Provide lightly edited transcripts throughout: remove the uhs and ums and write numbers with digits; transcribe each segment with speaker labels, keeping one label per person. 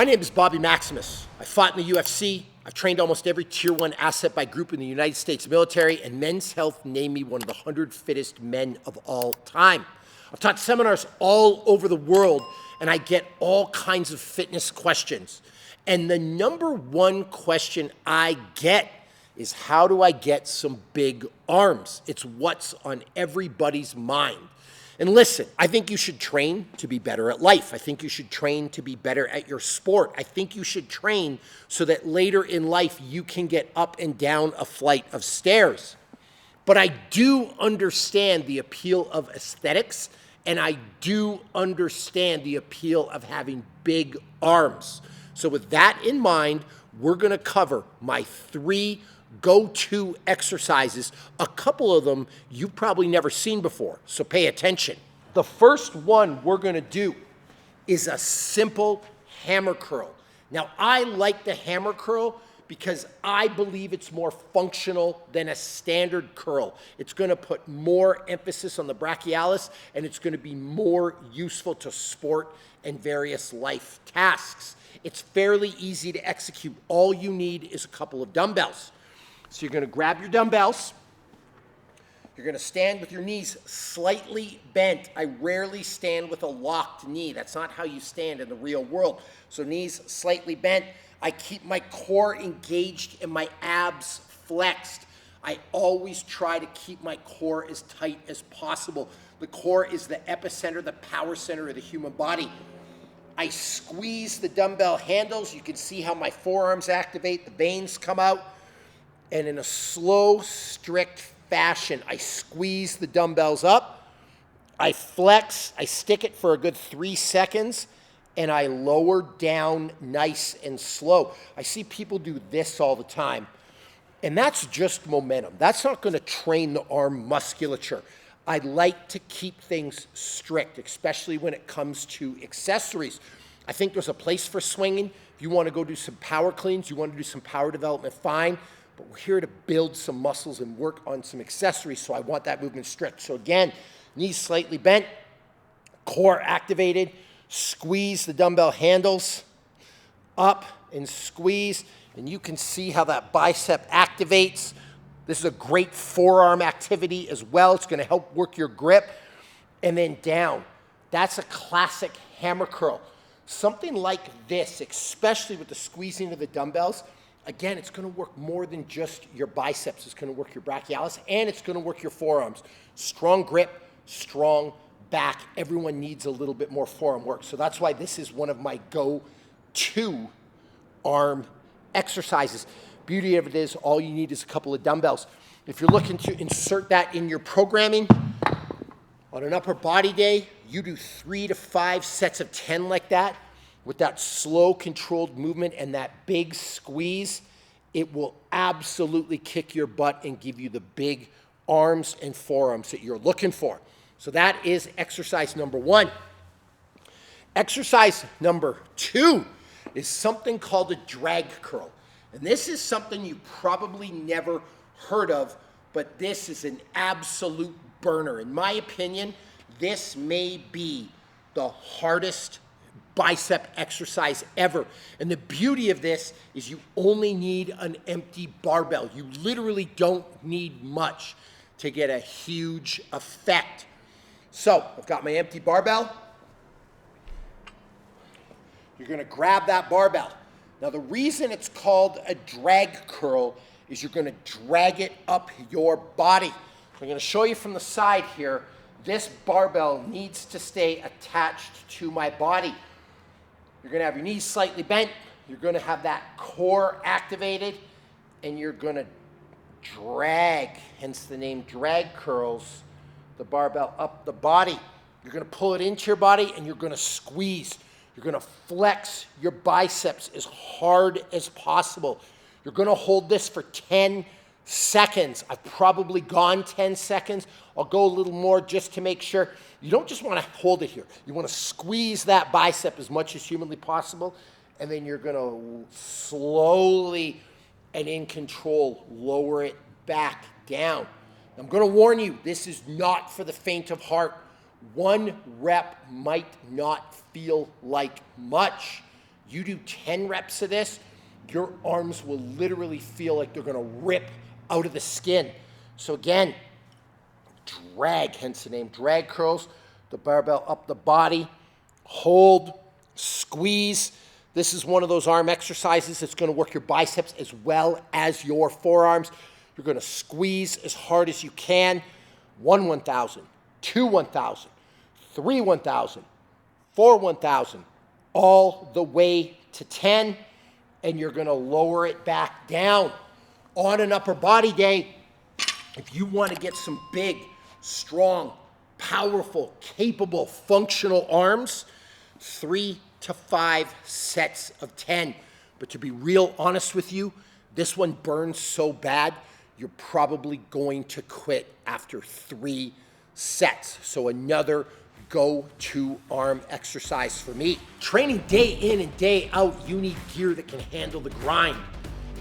Speaker 1: My name is Bobby Maximus. I fought in the UFC. I've trained almost every Tier 1 asset by group in the United States military, and Men's Health named me one of the 100 fittest men of all time. I've taught seminars all over the world, and I get all kinds of fitness questions. And the number one question I get is, how do I get some big arms? It's what's on everybody's mind. And listen, I think you should train to be better at life. I think you should train to be better at your sport. I think you should train so that later in life you can get up and down a flight of stairs. But I do understand the appeal of aesthetics, and I do understand the appeal of having big arms. So with that in mind, we're going to cover my 3 go-to exercises. A couple of them you've probably never seen before, so pay attention. The first one we're going to do is a simple hammer curl. Now, I like the hammer curl because I believe it's more functional than a standard curl. It's going to put more emphasis on the brachialis, and it's going to be more useful to sport and various life tasks. It's fairly easy to execute. All you need is a couple of dumbbells. So you're going to grab your dumbbells. You're going to stand with your knees slightly bent. I rarely stand with a locked knee. That's not how you stand in the real world. So knees slightly bent. I keep my core engaged and my abs flexed. I always try to keep my core as tight as possible. The core is the epicenter, the power center of the human body. I squeeze the dumbbell handles. You can see how my forearms activate, the veins come out. And in a slow, strict fashion, I squeeze the dumbbells up, I flex, I stick it for a good 3 seconds, and I lower down nice and slow. I see people do this all the time, and that's just momentum. That's not going to train the arm musculature. I like to keep things strict, especially when it comes to accessories. I think there's a place for swinging. If you want to go do some power cleans, you want to do some power development, fine. But we're here to build some muscles and work on some accessories, so I want that movement strict. So again, knees slightly bent, core activated, squeeze the dumbbell handles up and squeeze, and you can see how that bicep activates. This is a great forearm activity as well. It's going to help work your grip. And then down. That's a classic hammer curl. Something like this, especially with the squeezing of the dumbbells, again, it's going to work more than just your biceps. It's going to work your brachialis, and it's going to work your forearms. Strong grip, strong back. Everyone needs a little bit more forearm work. So that's why this is one of my go-to arm exercises. Beauty of it is all you need is a couple of dumbbells. If you're looking to insert that in your programming, on an upper body day, you do 3 to 5 sets of 10 like that. With that slow, controlled movement and that big squeeze, it will absolutely kick your butt and give you the big arms and forearms that you're looking for. So that is exercise number 1. Exercise number 2 is something called a drag curl. And this is something you probably never heard of, but this is an absolute burner. In my opinion, this may be the hardest bicep exercise ever. And the beauty of this is you only need an empty barbell. You literally don't need much to get a huge effect. So I've got my empty barbell. You're going to grab that barbell. Now the reason it's called a drag curl is you're going to drag it up your body. I'm going to show you from the side here. This barbell needs to stay attached to my body. You're going to have your knees slightly bent. You're going to have that core activated, and you're going to drag, hence the name drag curls, the barbell up the body. You're going to pull it into your body, and you're going to squeeze. You're going to flex your biceps as hard as possible. You're going to hold this for 10 seconds. I've probably gone 10 seconds. I'll go a little more just to make sure. You don't just want to hold it here. You want to squeeze that bicep as much as humanly possible, and then you're going to slowly and in control lower it back down. I'm going to warn you, this is not for the faint of heart. One rep might not feel like much. You do 10 reps of this, your arms will literally feel like they're gonna rip out of the skin. So again, drag, hence the name drag curls, the barbell up the body, hold, squeeze. This is one of those arm exercises that's gonna work your biceps as well as your forearms. You're gonna squeeze as hard as you can. 1 1,000, 2 1,000, 3 1,000, 4 1,000, all the way to 10, and you're gonna lower it back down. On an upper body day, if you wanna get some big, strong, powerful, capable, functional arms, 3 to 5 sets of 10. But to be real honest with you, this one burns so bad, you're probably going to quit after 3 sets. So another go-to arm exercise for me. Training day in and day out, you need gear that can handle the grind.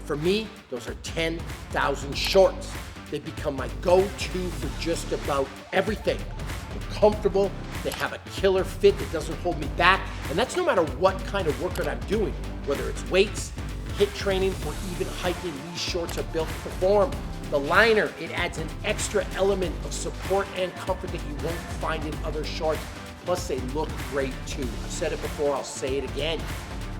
Speaker 1: For me, those are 10,000 shorts. They become my go-to for just about everything. They're comfortable, they have a killer fit that doesn't hold me back, and that's no matter what kind of workout I'm doing, whether it's weights, HIIT training, or even hiking. These shorts are built to perform. The liner, it adds an extra element of support and comfort that you won't find in other shorts. Plus, they look great too. I've said it before, I'll say it again.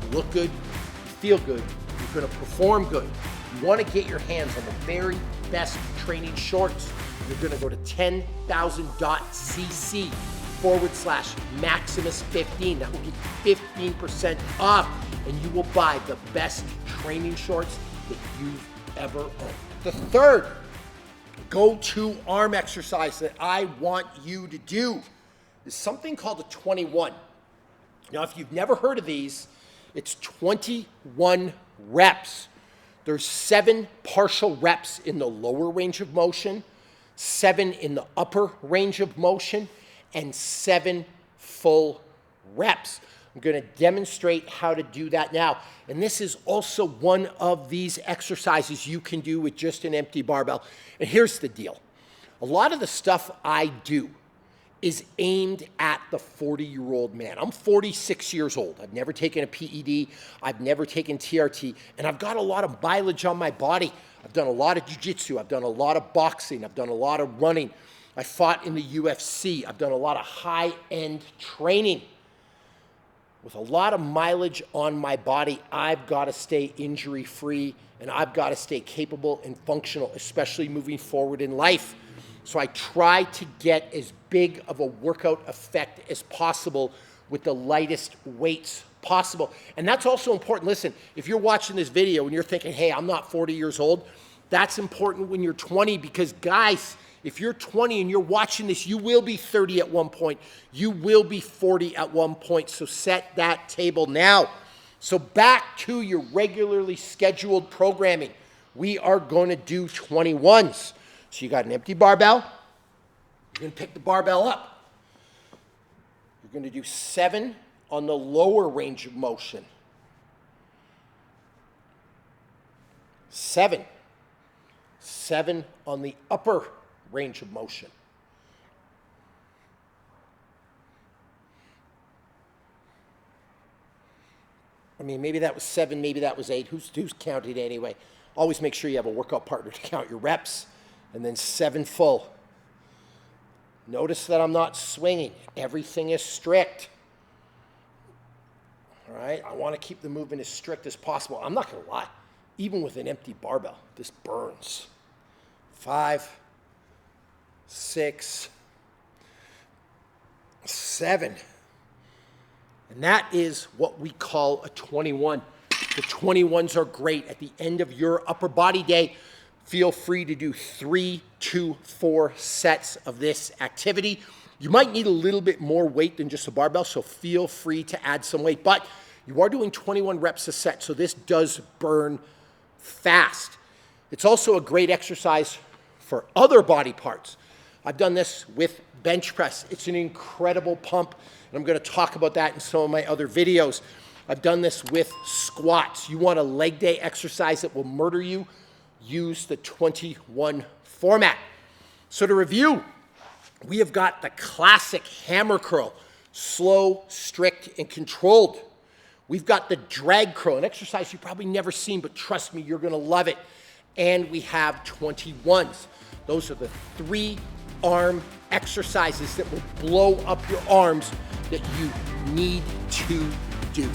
Speaker 1: You look good, you feel good, you're gonna perform good. You wanna get your hands on the very best training shorts. You're gonna go to 10,000.cc/Maximus15. That will get you 15% off, and you will buy the best training shorts that you've ever owned. The third go-to arm exercise that I want you to do is something called a 21. Now, if you've never heard of these, it's 21 reps. There's 7 partial reps in the lower range of motion, 7 in the upper range of motion, and 7 full reps. I'm gonna demonstrate how to do that now. And this is also one of these exercises you can do with just an empty barbell. And here's the deal. A lot of the stuff I do is aimed at the 40-year-old man. I'm 46 years old. I've never taken a PED. I've never taken TRT. And I've got a lot of mileage on my body. I've done a lot of jiu-jitsu. I've done a lot of boxing. I've done a lot of running. I fought in the UFC. I've done a lot of high-end training. With a lot of mileage on my body, I've got to stay injury-free, and I've got to stay capable and functional, especially moving forward in life. So I try to get as big of a workout effect as possible with the lightest weights possible. And that's also important. Listen, if you're watching this video and you're thinking, hey, I'm not 40 years old, that's important when you're 20, because guys, if you're 20 and you're watching this, you will be 30 at one point. You will be 40 at one point. So set that table now. So back to your regularly scheduled programming. We are going to do 21s. So you got an empty barbell. You're going to pick the barbell up. You're going to do 7 on the lower range of motion. 7. 7 on the upper range of motion. I mean, maybe that was 7, maybe that was 8. Who's counting anyway? Always make sure you have a workout partner to count your reps. And then 7 full. Notice that I'm not swinging. Everything is strict. All right, I want to keep the movement as strict as possible. I'm not going to lie. Even with an empty barbell, this burns. 5, 6, 7. And that is what we call a 21. The 21s are great. At the end of your upper body day, feel free to do 3 to 4 sets of this activity. You might need a little bit more weight than just a barbell, so feel free to add some weight. But you are doing 21 reps a set, so this does burn fast. It's also a great exercise for other body parts. I've done this with bench press. It's an incredible pump, and I'm going to talk about that in some of my other videos. I've done this with squats. You want a leg day exercise that will murder you? Use the 21 format. So to review, we have got the classic hammer curl, slow, strict, and controlled. We've got the drag curl, an exercise you've probably never seen, but trust me, you're gonna love it. And we have 21s. Those are the 3-arm exercises that will blow up your arms that you need to do.